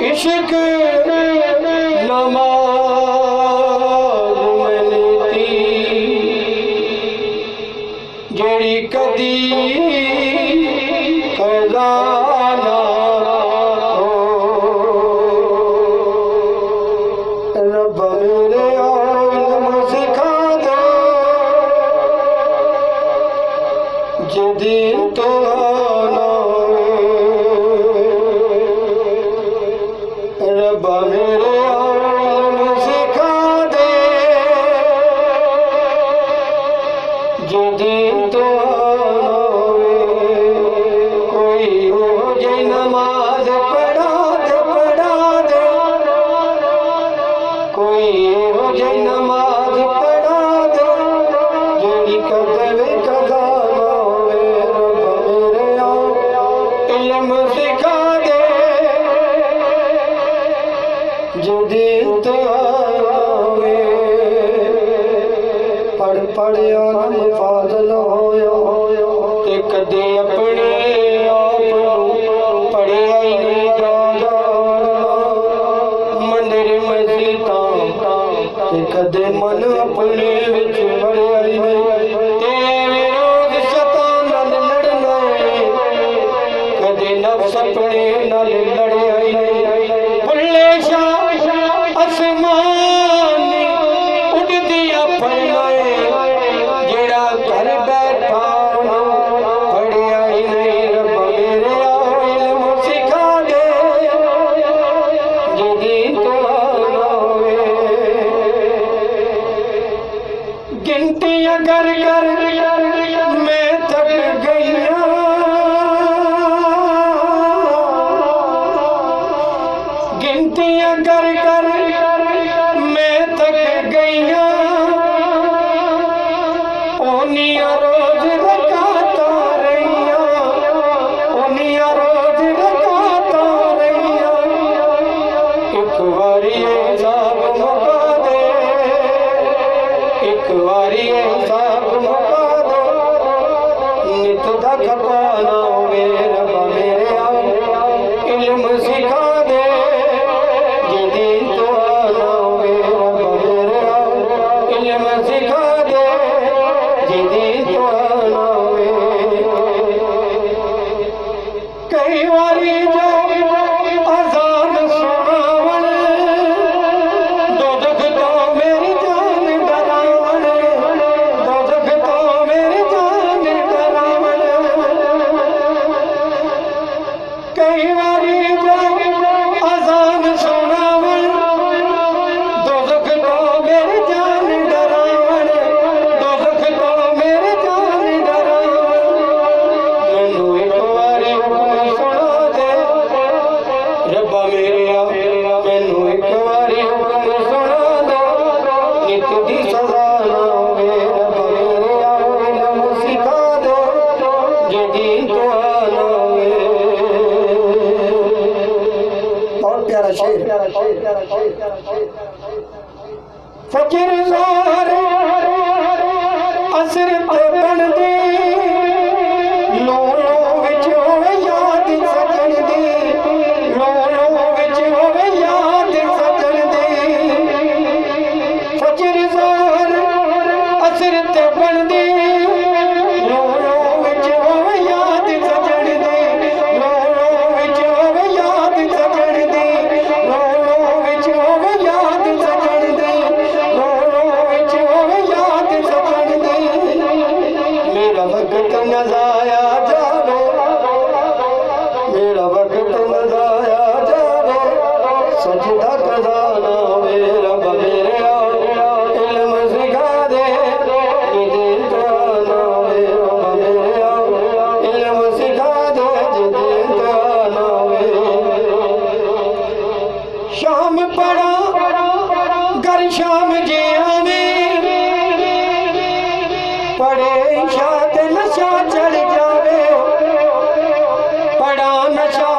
इश्क नमाज मिलती जेड़ी कदी खजाना हो। रब मेरे इल्म सिखा दे जिदीन तो रब्बा मेरे इल्म सिखा दे जो दीन तो कोई मुझे नमाज पढ़ा दे कोई मुझे नमाज पढ़ा दे जेड़ी कदे कदा ना होवे। रब्बा मेरे इल्म सिखा दे जदीन तो आवे पढ़ पढ़ आलम फाजल होया ते कदे अपने आप नूं पढ़िया ही नहीं जादा। मंदिर मस्जिदां ते कदे मन अपने विच वड़िया ही नहीं। तेरे रोज शैतान नाल लड़ना कदे नफ्स अपने नाल लड़िया ही नहीं। भुल्ले शाह आसमान उड़दी फरमाए जेड़ा घर बैठा पढ़िया ही नहीं। रब्बा मेरे इल्म सिखा दे जदीन तो ना होवे। गिनतियां कर कर मैं थक गईया गिनतियां कर कर मैं थक गईया। ओनिया रोज रकाता रहिया ओनिया रोज रकाता रहिया। एक बारी हिसाब मुका दे एक बारी हिसाब मुका दे नित दा खपाना होवे। रब्बा मेरे इल्म सिखा दे जदीन तो ना होवे। रब्बा मेरे इल्म सिखा दे जदीन तो ना होवे। कई बारी जो अज़ान सुनावन दोज़ख तो मेरी जान डरावन दोज़ख तो मेरी जान डरावन। कई बारी जो अज़ान सुनावन दोज़ख तो मेरी जान डरावन दोज़ख तो मेरी जान डरावन। मैनू एक बारी हुक्म सुना दे रब्बा मेरे मैनू एक बारी हुक्म सुना दे नित दी सजा ना होवे। रब्बा मेरे इल्म सिखा दे जदीन तो ना होवे। बहुत प्यारा शेर। फकीर ज़ोहर असर ते बनदे लो लो विच होवे याद सजन दी लो लो विच होवे याद सजन दी फजर ज़ोहर असर ते बनदे लो लो विच होवे याद सजन दी लो लो विच होवे याद सजन दी लो लो विच होवे याद सजन दी लो लो विच होवे याद सजन दी मेरा वक्त न ज़ाया जावे मेरा वक्त न ज़ाया जावे सजदा कज़ा ना वे रब मेरे इल्म सिखा दे जिदे जाना वे रब मेरे इल्म सिखा दे जिदे जाना वे शाम पढ़ा घर शाम जे आवे पढ़े ईशा ते नशा चढ़ जावे पढ़ा नशा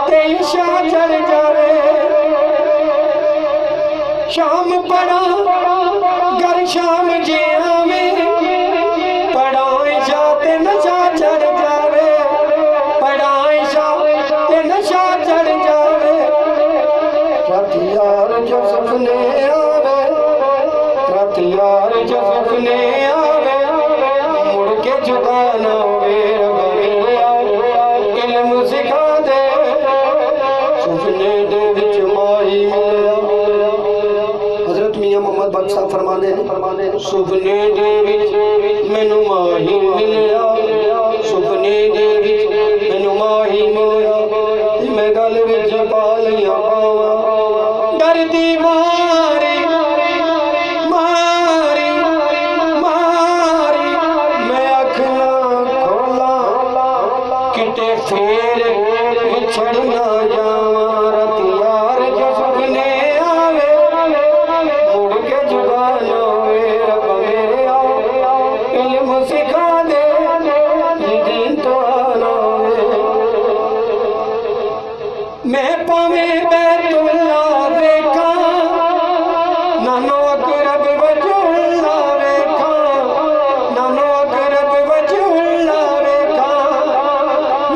ते ईशा चढ़ जावे शाम पढ़ा घर शाम जे आवे पढ़ा ईशा ते नशा चढ़ जावे पढ़ा ईशा ते नशा चढ़ जावे रात यार जो सपने आवे रात यार जो सपने आवे मुड़ के झुकाना वे रब मेरे इल्म सिखा दे सपने दे विच माही मिलिया हजरत मियां मोहम्मद बख्श साहब फरमाते हैं सपने दे विच मैनू माही मिलिया सपने दे विच मैनू माही मिलिया मैं गल विच पा लिया पावा डर दी मारी मारी मारी मैं अख ना खोला किते फेर विछड़ ना जावा रात यार जो सपने आवे मुड़ के जुगाना वे रब मेरे इल्म सिखा दे जिदीन तो आना वे मैं पावे बैतुल्ला देखा नानो अकरब वजहुल्ला देखा नानो अकरब वजहुल्ला देखा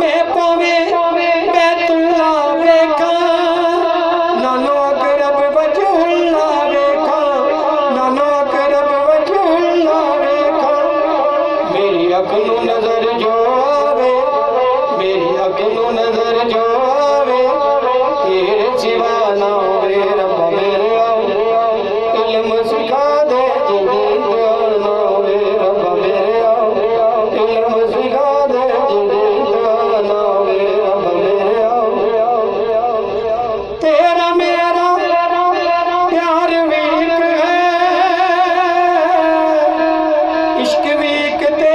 मैं पावे बैतुल्ला देखा नानो अकरब वजहुल्ला देखा नानो अकरब वजहुल्ला देखा मेरी अखनू नजर जो आवे मेरी अखनू नजर जो आवे तेरे सिवा ना होवे रब मेरे इल्म सिखा दे जिदे जाना होवे रब मेरे इल्म सिखा दे जिदे जाना होवे रब मेरे तेरा मेरा प्यार वीक है इश्क वीक ते